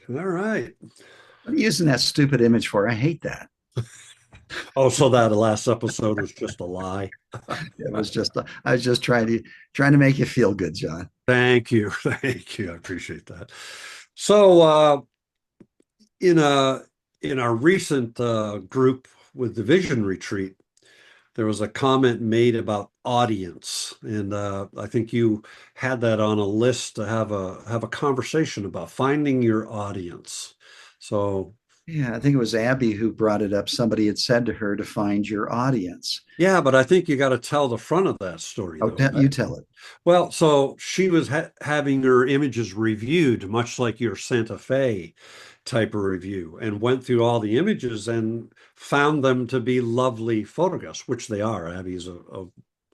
All right. What are you using that stupid image for? I hate that. Oh, so that last episode was just a lie. I was just trying to make you feel good, John. Thank you. Thank you. I appreciate that. So, in a in our recent group with the Vision Retreat, there was a comment made about audience, and I think you had that on a list to have a conversation about finding your audience. So, Yeah, I think it was Abby who brought it up. Somebody had said to her to find your audience. yeah, but I think you got to tell the front of that story, Oh, though, you right? tell it. Well, so she was having her images reviewed, much like your Santa Fe type of review, and went through all the images and found them to be lovely photographs, which they are. Abby's a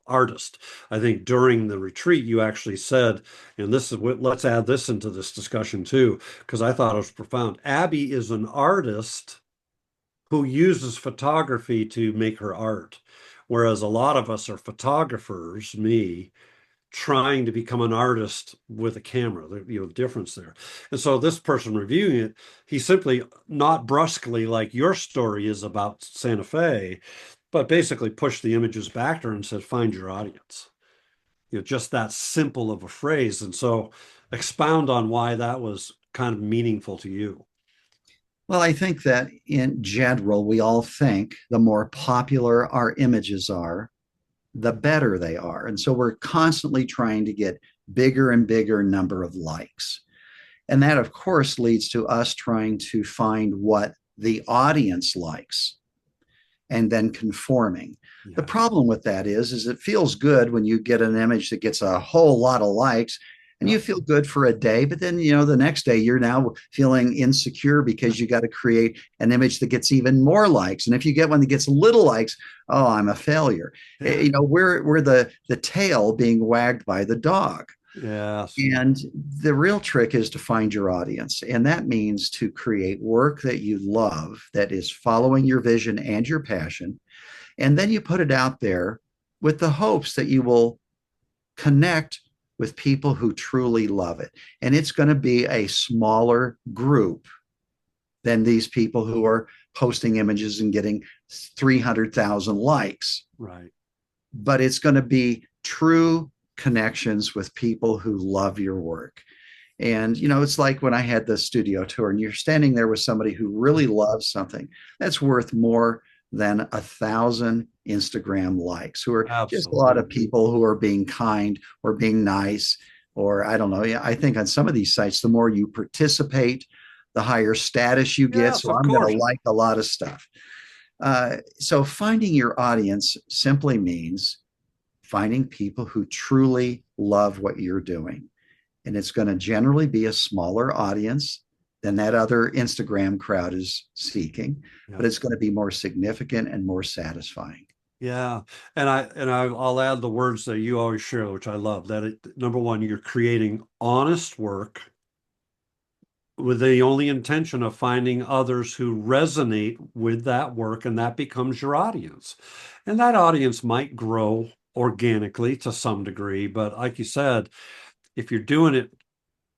artist. I think during the retreat, you actually said, and this is what, let's add this into this discussion too, because I thought it was profound. Abby is an artist who uses photography to make her art, whereas a lot of us are photographers, me trying to become an artist with a camera, difference there. And so this person reviewing it, he simply, not brusquely like your story is about Santa Fe, but basically pushed the images back to her and said, find your audience. Just that simple of a phrase. And so expound on why that was kind of meaningful to you. Well, I think that in general, we all think the more popular our images are, the better they are. And so we're constantly trying to get bigger and bigger number of likes. And that, of course, leads to us trying to find what the audience likes and then conforming. The Yeah. problem with that is it feels good when you get an image that gets a whole lot of likes and you Yep. feel good for a day, but then the next day you're now feeling insecure because you got to create an image that gets even more likes. And if you get one that gets little likes, oh, I'm a failure. Yeah. We're the tail being wagged by the dog. Yes. And the real trick is to find your audience. And that means to create work that you love, that is following your vision and your passion. And then you put it out there with the hopes that you will connect with people who truly love it. And it's going to be a smaller group than these people who are posting images and getting 300,000 likes, Right. but it's going to be true connections with people who love your work. And, it's like when I had the studio tour and you're standing there with somebody who really loves something that's worth more than 1,000 Instagram likes, who are just a lot of Absolutely. people who are being kind or being nice. Or I don't know. Yeah, I think on some of these sites, the more you participate, the higher status you get. Yes, So of I'm going to course. like a lot of stuff. So finding your audience simply means finding people who truly love what you're doing, and it's going to generally be a smaller audience than that other Instagram crowd is seeking, Yeah. but it's going to be more significant and more satisfying. Yeah, I'll add the words that you always share, which I love. Number one, you're creating honest work with the only intention of finding others who resonate with that work, and that becomes your audience. And that audience might grow organically to some degree, but like you said, if you're doing it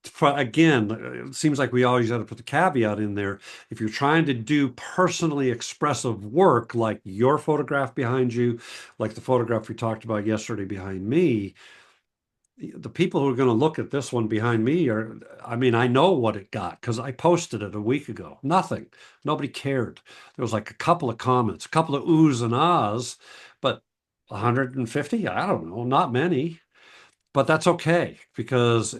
for, again, it seems like we always got to put the caveat in there. If you're trying to do personally expressive work, like your photograph behind you, like the photograph we talked about yesterday behind me, the people who are going to look at this one behind me are, I mean, I know what it got because I posted it a week ago. Nothing. Nobody cared. There was like a couple of comments, a couple of oohs and ahs, but 150, I don't know, not many. But that's okay because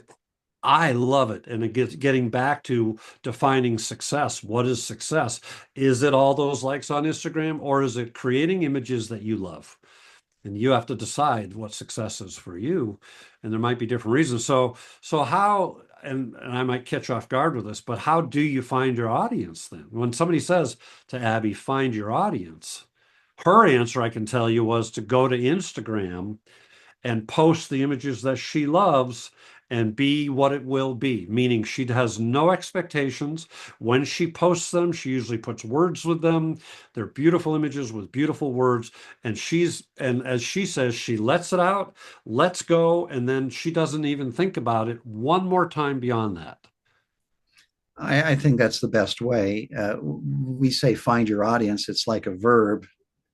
I love it. And it gets getting back to defining success. What is success? Is it all those likes on Instagram or is it creating images that you love? And you have to decide what success is for you. And there might be different reasons. So how, and I might catch you off guard with this, but how do you find your audience then? When somebody says to Abby, find your audience, her answer, I can tell you, was to go to Instagram and post the images that she loves and be what it will be, meaning she has no expectations. When she posts them, she usually puts words with them. They're beautiful images with beautiful words. And as she says, she lets it out, lets go, and then she doesn't even think about it one more time beyond that. I think that's the best way. We say find your audience. It's like a verb.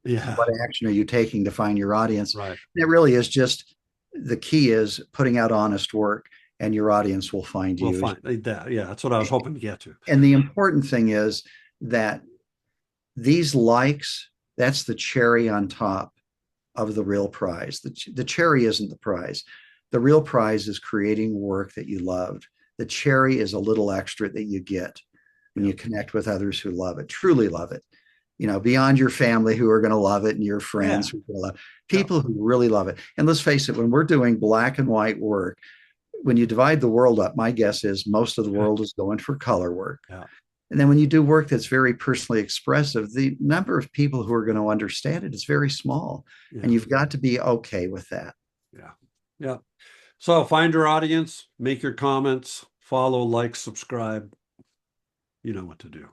What Yeah, action are you taking to find your audience? right. And it really is just the key is putting out honest work, and your audience will find We'll you. find that. Yeah, that's what I was hoping to get to. And the important thing is that these likes, that's the cherry on top of the real prize. The cherry isn't the prize. The real prize is creating work that you loved. The cherry is a little extra that you get when Yeah, you connect with others who love it, truly love it. Beyond your family who are going to love it and your yeah, friends who are going to love it, yeah, people who really love it. And let's face it, when we're doing black and white work, when you divide the world up, my guess is most of the world is going for color work. yeah, And then when you do work that's very personally expressive, the number of people who are going to understand it is very small. And yeah, you've got to be okay with that. yeah, yeah. So find your audience, make your comments, follow, like, subscribe. You know what to do.